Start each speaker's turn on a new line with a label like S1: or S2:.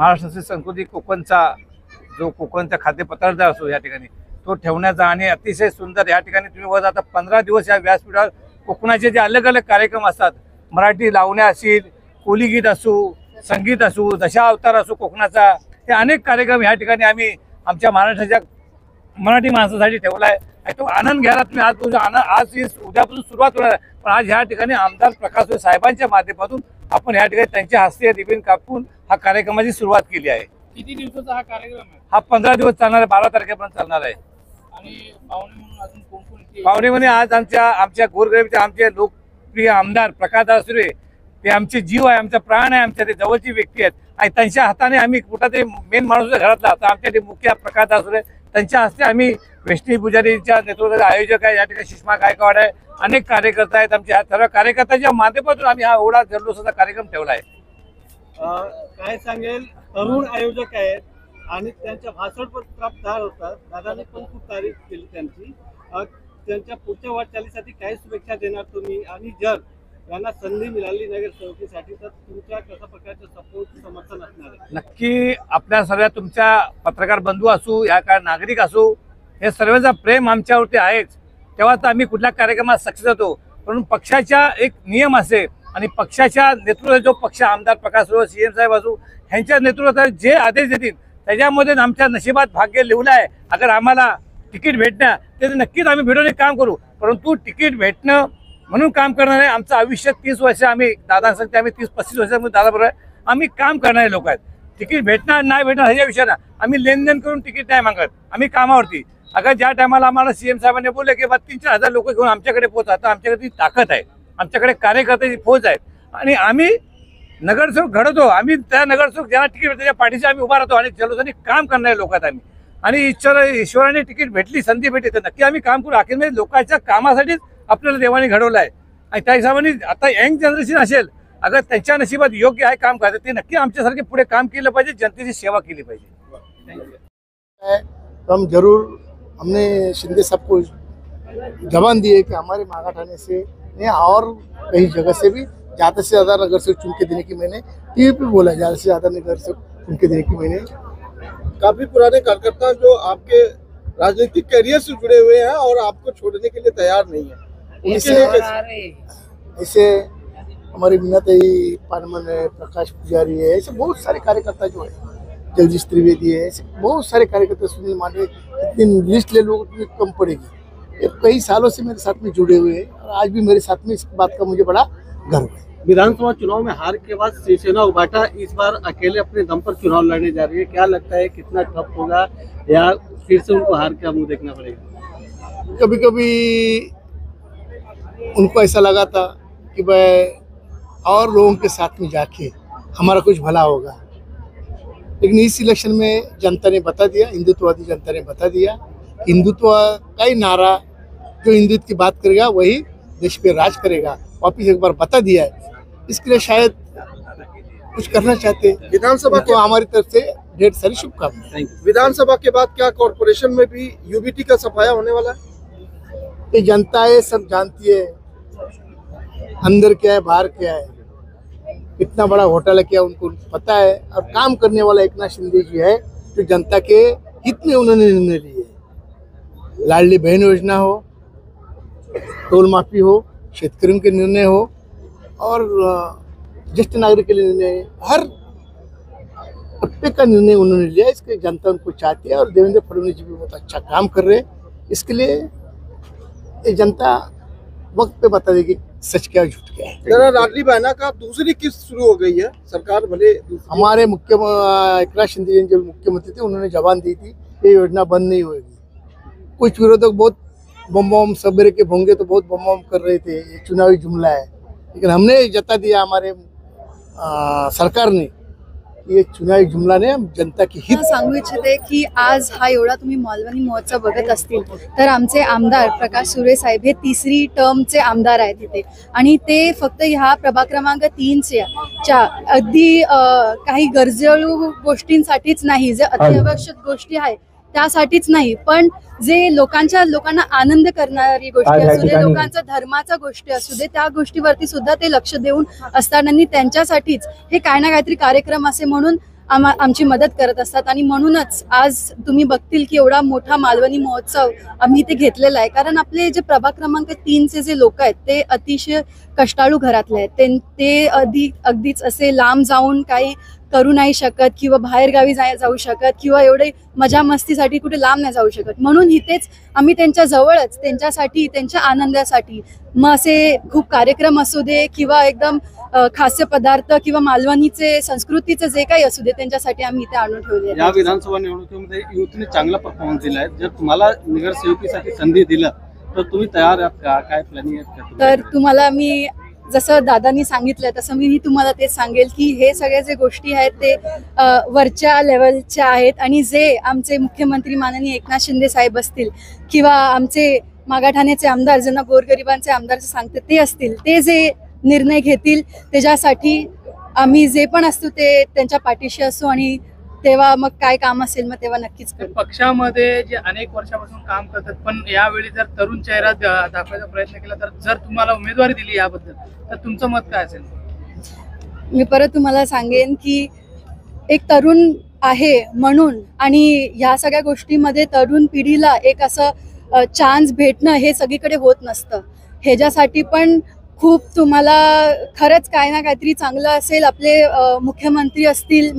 S1: महाराष्ट्राची संस्कृती कोकणचा जो कोकणचा खाद्यपदार्थ असो या ठिकाणी तो ठेवण्याचा आणि अतिशय सुंदर या ठिकाणी तुम्ही बघा आता 15 दिवस या व्यासपीठावर कोकणाचे जे अलग अलग कार्यक्रम असतात, मराठी लावण्या असतील, कोली गीत असो, संगीत असो, दशावतार असो कोकणाचा, हे अनेक कार्यक्रम या ठिकाणी आम्ही आमच्या महाराष्ट्राच्या मराठी माणसासाठी ठेवला आहे। तो आनंद घ्यायला तुम्ही आज उद्यापासून सुरुवात होणार आहे, पण आज ह्या ठिकाणी आमदार प्रकाश साहेबांच्या माध्यमातून आपण या ठिकाणी त्यांच्या हस्ते रिबीन कापून हा कार्यक्रमाची सुरुवात केली आहे।
S2: किती दिवसाचा हा कार्यक्रम आहे?
S1: हा 15 दिवस चालणार आहे, 12 तारखेपर्यंत चालणार आहे।
S2: आणि पाहुणे म्हणून अजून कोण कोण येतील?
S1: पाहुणे म्हणजे आज आमच्या गोरगरिबीचे आमचे लोकप्रिय आमदार प्रकाश सुरे, ते आमचे जीव आहे, आमचा प्राण आहे, आमच्या ते जवळची व्यक्ती आहेत आणि त्यांच्या हाताने आम्ही कुठं ते मेन माणूस घरातला आता आमच्या ते मुख्य प्रकाश सुरे, त्यांच्या हस्ते आम्ही वैष्णवी पुजारीच्या नेतृत्वाचे आयोजक आहे, या ठिकाणी सुषमा गायकवाड आहे, अनेक कार्यकर्ते आहेत, आमच्या सर्व कार्यकर्त्यांच्या माध्यमातून आम्ही हा एवढा जल्लोषाचा कार्यक्रम ठेवला आहे।
S3: काय सांगेल, तरुण आयोजक आहेत आणि त्यांच्या भाषण पण प्राप्तदार होतात, दादाने पण खूप तारीफ केली त्यांची। त्यांच्या पुढच्या वाटचालीसाठी काय शुभेच्छा देणार तुम्ही, आणि जर त्यांना संधी मिळाली नगरसेवकीसाठी तर तुमच्या कशा प्रकारचं सपोर्ट समर्थन असणार आहे?
S1: नक्की आपल्या सर्व तुमच्या पत्रकार बंधू असू या काय नागरिक असू, हे सर्वांचा प्रेम आमच्यावरती आहेच, तेव्हा तर आम्ही कुठल्या कार्यक्रमात सक्सेस होतो। म्हणून पक्षाचा एक नियम असेल आणि पक्षाच्या नेतृत्वात जो पक्ष आमदार प्रकाश सुरे, सीएम साहेब असू, ह्यांच्या नेतृत्वात जे आदेश देतील त्याच्यामध्ये आमच्या नशिबात भाग्य लिहिलं आहे। अगर आम्हाला तिकीट भेटणं ते नक्कीच आम्ही भेटून काम करू, परंतु तिकीट भेटणं म्हणून काम करणार आहे। आमचं आयुष्य 30 वर्ष आम्ही दादा सांगते आम्ही 30-35 वर्षामध्ये दादाबरोबर आम्ही काम करणारे लोक आहेत। तिकीट भेटणार नाही भेटणार ह्याच्या विषयानं आम्ही लेनदेन करून तिकीट नाही मागत, आम्ही कामावरती। अगर ज्या टायमाला आम्हाला सीएम साहेबांनी बोलले की 3-4 हजार लोक घेऊन आमच्याकडे पोहोचा, तर आमच्याकडे ती ताकद आहे, आमच्याकडे कार्यकर्त्याची फौज आहे आणि आम्ही नगरसेवक घडवतो। आम्ही त्या नगरसेवक ज्यांना तिकीट भेटते त्या पाठीशी आम्ही उभा राहतो आणि जल्लोषाने काम करणारे लोक आहेत आम्ही। आणि ईश्वराने तिकीट भेटली, संधी भेटली तर नक्की आम्ही काम करू। अखेर लोकांच्या कामासाठीच आपल्याला देवाने घडवलं आहे आणि त्या हिशोबाने आता यंग जनरेशन असेल, अगर त्यांच्या नशिबात योग्य आहे काम करायचं, ते नक्की आमच्यासारखे पुढे काम केलं पाहिजे, जनतेची सेवा केली पाहिजे।
S4: हम जरूर हमने शिंदे साहब को जबान दी है कि हमारे मागा थाने से और कई जगह से भी ज़्यादा से ज़्यादा नगर से चुन के देने की मैंने टीवी पे बोला, ज़्यादा से ज़्यादा नगर से चुन के देने की मैंने।
S3: काफी पुराने कार्यकर्ता जो आपके राजनीतिक करियर से जुड़े हुए हैं और आपको छोड़ने के लिए तैयार नहीं है,
S4: ऐसे हमारी मीनाताई पानमन है, प्रकाश पुजारी है, ऐसे बहुत सारे कार्यकर्ता जो है, जगदीश त्रिवेदी है, ऐसे बहुत सारे कार्यकर्ता, सुनील मांडे, इतनी लिस्ट ले लो उतनी कम पड़ेगी। ये कई सालों से मेरे साथ में जुड़े हुए हैं और आज भी मेरे साथ में इस बात का मुझे बड़ा गर्व है।
S3: विधानसभा चुनाव में हार के बाद शिवसेना उबाटा इस बार अकेले अपने दम पर चुनाव लड़ने जा रही है, क्या लगता है कितना टफ होगा या फिर से उनको हार का मुंह देखना पड़ेगा?
S4: कभी कभी उनको ऐसा लगा था कि भाई और लोगों के साथ में जाके हमारा कुछ भला होगा, लेकिन इस इलेक्शन में जनता ने बता दिया, हिंदुत्ववादी जनता ने बता दिया, हिंदुत्व का ही नारा जो हिंदुत्व की बात करेगा वही देश पे राज करेगा, वापिस एक बार बता दिया है। इसके लिए शायद कुछ करना चाहते हैं।
S3: विधानसभा
S4: तो हमारी तरफ से ढेर सारी शुभकामनाएं।
S3: विधानसभा के बाद क्या कॉर्पोरेशन में भी यूबीटी का सफाया होने वाला है?
S4: ये जनता है, सब जानती है अंदर क्या है बाहर क्या है, कितना बड़ा घोटाला किया उनको पता है। और काम करने वाला एकनाथ शिंदे जी है जो जनता के हित में उन्होंने निर्णय लिए। लाडली बहन योजना हो, टोल माफी हो, शेतकरियों के निर्णय हो और ज्येष्ठ नागरिक के लिए निर्णय, हर तबके का निर्णय उन्होंने लिया। इसके जनता उनको चाहती है और देवेंद्र फडणवीस जी भी बहुत अच्छा काम कर रहे हैं। इसके लिए ये जनता वक्त पे बता देगी सच क्या झूठ क्या है।
S3: जरा लाडली बहना का दूसरी किस्त शुरू हो गई है, सरकार भले
S4: हमारे एकनाथ शिंदे जी जब मुख्यमंत्री थे उन्होंने जबान दी थी ये योजना बंद नहीं होगी। कुछ विरोधक बहुत बम बम सबेरे के भोंगे तो बहुत बम बम कर रहे थे, ये चुनावी जुमला है, लेकिन हमने जता दिया हमारे सरकार ने ये चुनावी जुमला ने जनता की हित
S5: सांगू इच्छिते की आज हा एवढा तुम्ही मौलवानी महोत्सव बघत असतील तर आमचे आमदार प्रकाश सुरे साहेब हे 3री टर्मचे आमदार आहेत तिथे आणि ते फक्त ह्या प्रभाग क्रमांक 3च्या अगदी काही गरजेळू गोष्टींसाठीच नाही, जे अत्यावश्यक गोष्टी आहेत त्यासाठीच नाही, पण जे लोकांना आनंद करणारी गोष्टी असू दे, लोकांचा धर्माचा गोष्टी असू दे, त्या गोष्टीवरती सुद्धा ते लक्ष देऊन असताना त्यांच्यासाठीच हे काय ना काहीतरी कार्यक्रम असे म्हणून आमची मदत करत असतात. आणि म्हणूनच आज तुम्ही बघतील की एवढा मोठा मालवणी महोत्सव आम्ही इथे घेतलेला आहे. कारण आपले जे प्रभाग क्रमांक 3चे जे लोक आहेत ते अतिशय कष्टाळू घरातले आहेत. ते अगदीच असे लांब जाऊन काही करू नाही शकत किंवा बाहेरगावी जाऊ शकत किंवा एवढे मजा मस्तीसाठी कुठे लांब नाही जाऊ शकत. म्हणून इथेच आम्ही त्यांच्या जवळच त्यांच्यासाठी, त्यांच्या आनंदासाठी मग असे खूप कार्यक्रम असू दे किंवा एकदम खाद्य पदार्थ किंवा मालवणीचे संस्कृतीचे जे काही असू दे त्यांच्यासाठी आम्ही इथे आणून ठेवले.
S3: या विधानसभा निवडणुकीमध्ये युथने चांगला परफॉर्मन्स दिला आहे. जर तुम्हाला नगरसेवकीसाठी संधी दिलं तर तुम्ही तयार आहात का? काय प्लॅनिंग आहेत का?
S5: तर तुम्हाला मी जसं दादांनी सांगितलं तसं मी तुम्हाला तेच सांगेल की हे सगळ्या जे गोष्टी आहेत ते वरच्या लेवलच्या आहेत. आणि जे आमचे मुख्यमंत्री माननीय एकनाथ शिंदे साहेब असतील किंवा आमचे मागाठाण्याचे आमदार, ज्यांना गोरगरिबांचे आमदार सांगते ते असतील, ते जे निर्णय घेतील त्याच्यासाठी आम्ही जे पण असतो ते त्यांच्या पाठीशी असू. आणि तेव्हा मग काय काम असेल मग तेव्हा नक्कीच करू.
S2: पक्षामध्ये जे अनेक वर्षापासून काम करतात, पण यावेळी जर तरुण चेहरा दाखवायचा प्रयत्न केला तर जर तुम्हाला उमेदवारी दिली याबद्दल तर तुमचं मत काय असेल?
S5: मी परत तुम्हाला सांगेन की एक तरुण आहे म्हणून आणि ह्या सगळ्या गोष्टीमध्ये तरुण पिढीला एक असं चान्स भेटणं हे सगळीकडे होत नसतं. ह्याच्यासाठी पण खूप तुम्हाला खरंच काय ना काहीतरी चांगलं असेल, आपले मुख्यमंत्री असतील,